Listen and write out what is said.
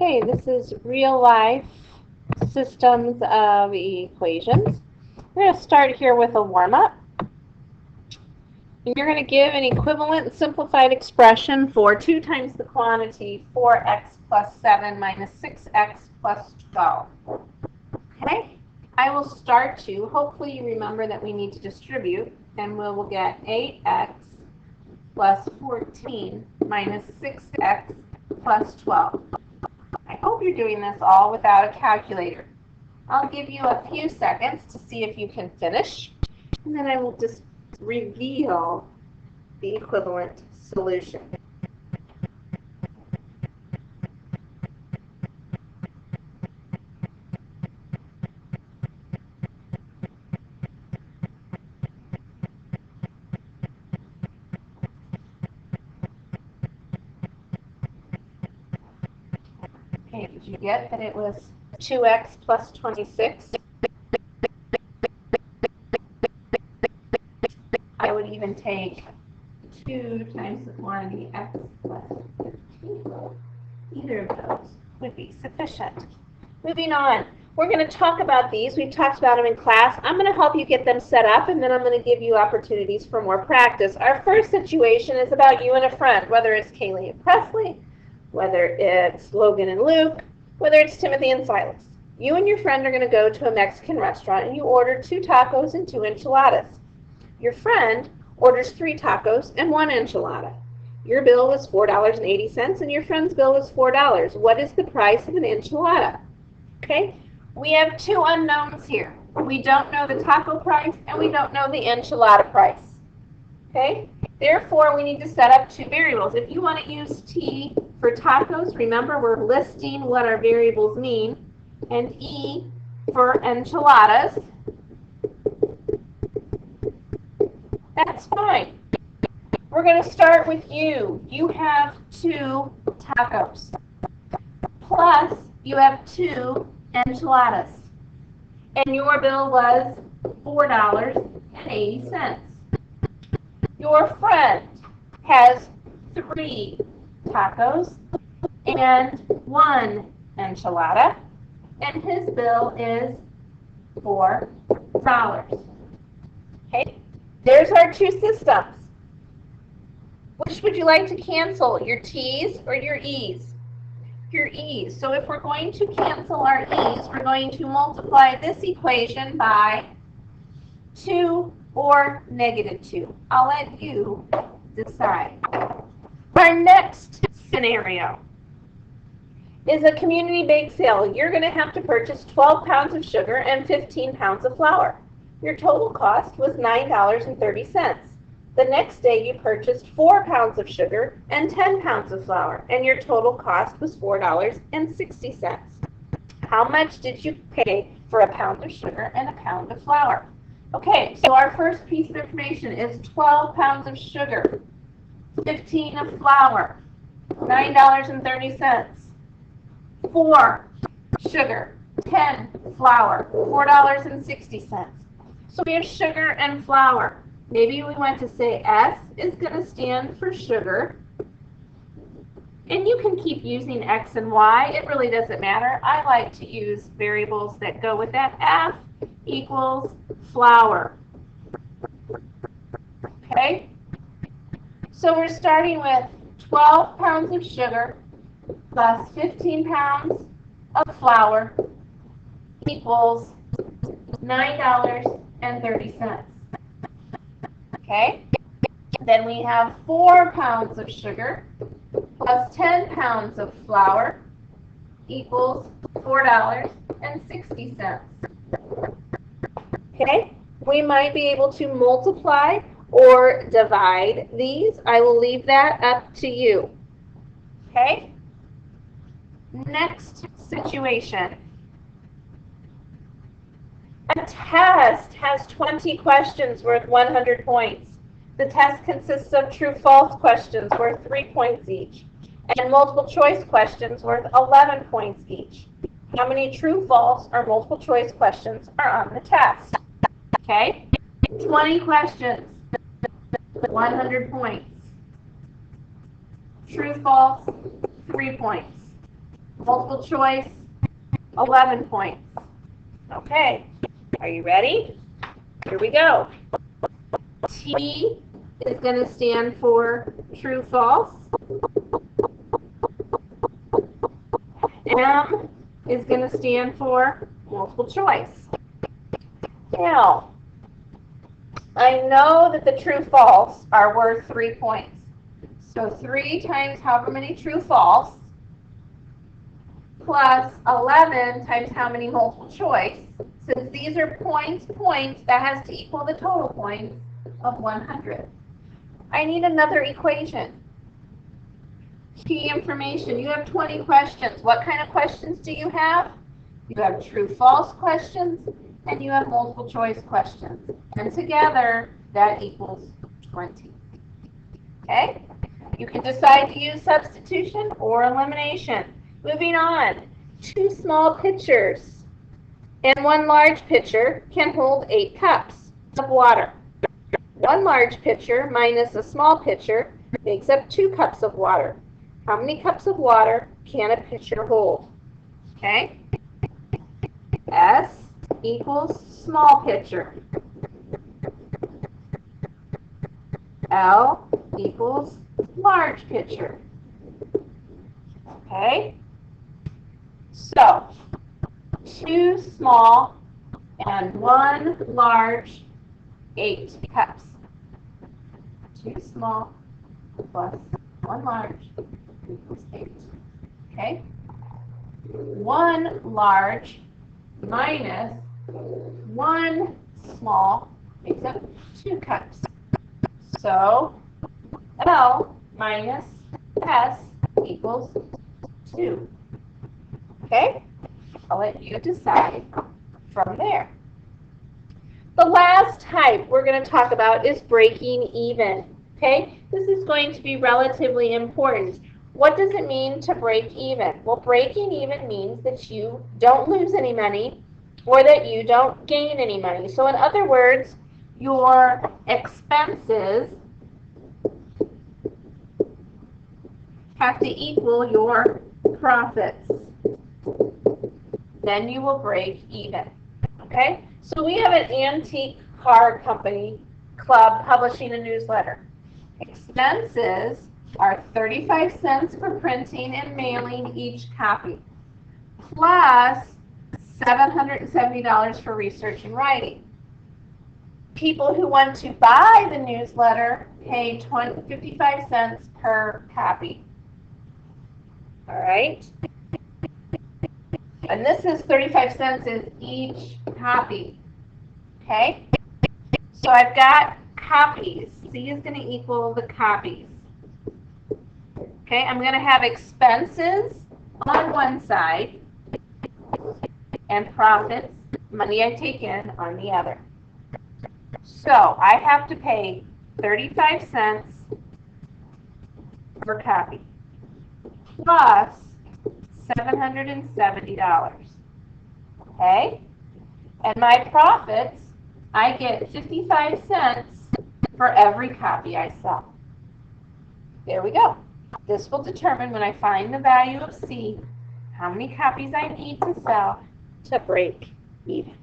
Okay, this is real life systems of equations. We're going to start here with a warm-up. You're going to give an equivalent simplified expression for 2 times the quantity 4x plus 7 minus 6x plus 12. Okay, I will start to, hopefully you remember that we need to distribute, and we will get 8x plus 14 minus 6x plus 12. I hope you're doing this all without a calculator. I'll give you a few seconds to see if you can finish, and then I will just reveal the equivalent solution. Okay, did you get that it was 2x plus 26? I would even take 2 times the quantity x plus 15. Either of those would be sufficient. Moving on, we're going to talk about these. We've talked about them in class. I'm going to help you get them set up, and then I'm going to give you opportunities for more practice. Our first situation is about you and a friend, whether it's Kaylee and Presley, whether it's Logan and Luke, whether it's Timothy and Silas. You and your friend are going to go to a Mexican restaurant, and you order 2 tacos and 2 enchiladas. Your friend orders 3 tacos and 1 enchilada. Your bill was $4.80, and your friend's bill was $4. What is the price of an enchilada? Okay, we have 2 unknowns here. We don't know the taco price, and we don't know the enchilada price. Okay, therefore, we need to set up 2 variables. If you want to use T for tacos, remember we're listing what our variables mean, and E for enchiladas. That's fine. We're going to start with you. You have 2 tacos, plus you have 2 enchiladas, and your bill was $4.80. Your friend has 3 tacos and 1 enchilada, and his bill is $4. Okay, there's our 2 systems. Which would you like to cancel, your T's or your E's? Your E's. So if we're going to cancel our E's, we're going to multiply this equation by 2 or -2. I'll let you decide. Our next scenario is a community bake sale. You're going to have to purchase 12 pounds of sugar and 15 pounds of flour. Your total cost was $9.30. The next day you purchased 4 pounds of sugar and 10 pounds of flour, and your total cost was $4.60. How much did you pay for a pound of sugar and a pound of flour? Okay, so our first piece of information is 12 pounds of sugar, 15 of flour, $9.30. 4 sugar, 10 flour, $4.60. So we have sugar and flour. Maybe we want to say S is going to stand for sugar. And you can keep using X and Y. It really doesn't matter. I like to use variables that go with that. F equals flour. Okay? So we're starting with 12 pounds of sugar plus 15 pounds of flour equals $9.30. Okay? Then we have 4 pounds of sugar plus 10 pounds of flour equals $4.60. Okay? We might be able to multiply or divide these. I will leave that up to you. Okay? Next situation. A test has 20 questions worth 100 points. The test consists of true-false questions worth 3 points each, and multiple choice questions worth 11 points each. How many true, false, or multiple choice questions are on the test? Okay? 20 questions, 100 points. True, false, 3 points. Multiple choice, 11 points. Okay, are you ready? Here we go. T is going to stand for true, false. M is going to stand for multiple choice. Now, I know that the true, false are worth 3 points. So 3 times however many true, false plus 11 times how many multiple choice. Since these are points, that has to equal the total points of 100. I need another equation. Key information. You have 20 questions. What kind of questions do you have? You have true, false questions, and you have multiple choice questions. And together, that equals 20. Okay? You can decide to use substitution or elimination. Moving on. 2 small pitchers and 1 large pitcher can hold 8 cups of water. 1 large pitcher minus a small pitcher makes up 2 cups of water. How many cups of water can a pitcher hold? Okay? S equals small pitcher. L equals large pitcher. Okay? So, 2 small and 1 large, 8 cups. 2 small plus 1 large equals 8. Okay? 1 large minus 1 small makes up 2 cups. So, L minus S equals 2. Okay? I'll let you decide from there. The last type we're going to talk about is breaking even. Okay? This is going to be relatively important. What does it mean to break even? Well, breaking even means that you don't lose any money or that you don't gain any money. So in other words, your expenses have to equal your profits. Then you will break even. Okay? So we have an antique car company club publishing a newsletter. Expenses are 35 cents for printing and mailing each copy, plus $770 for research and writing. People who want to buy the newsletter pay 55 cents per copy. All right? And this is 35 cents is each copy. Okay? So I've got copies. C is going to equal the copies. Okay, I'm going to have expenses on one side and profits, money I take in, on the other. So I have to pay 35 cents per copy plus $770. Okay? And my profits, I get 55 cents for every copy I sell. There we go. This will determine when I find the value of C, how many copies I need to sell to break even.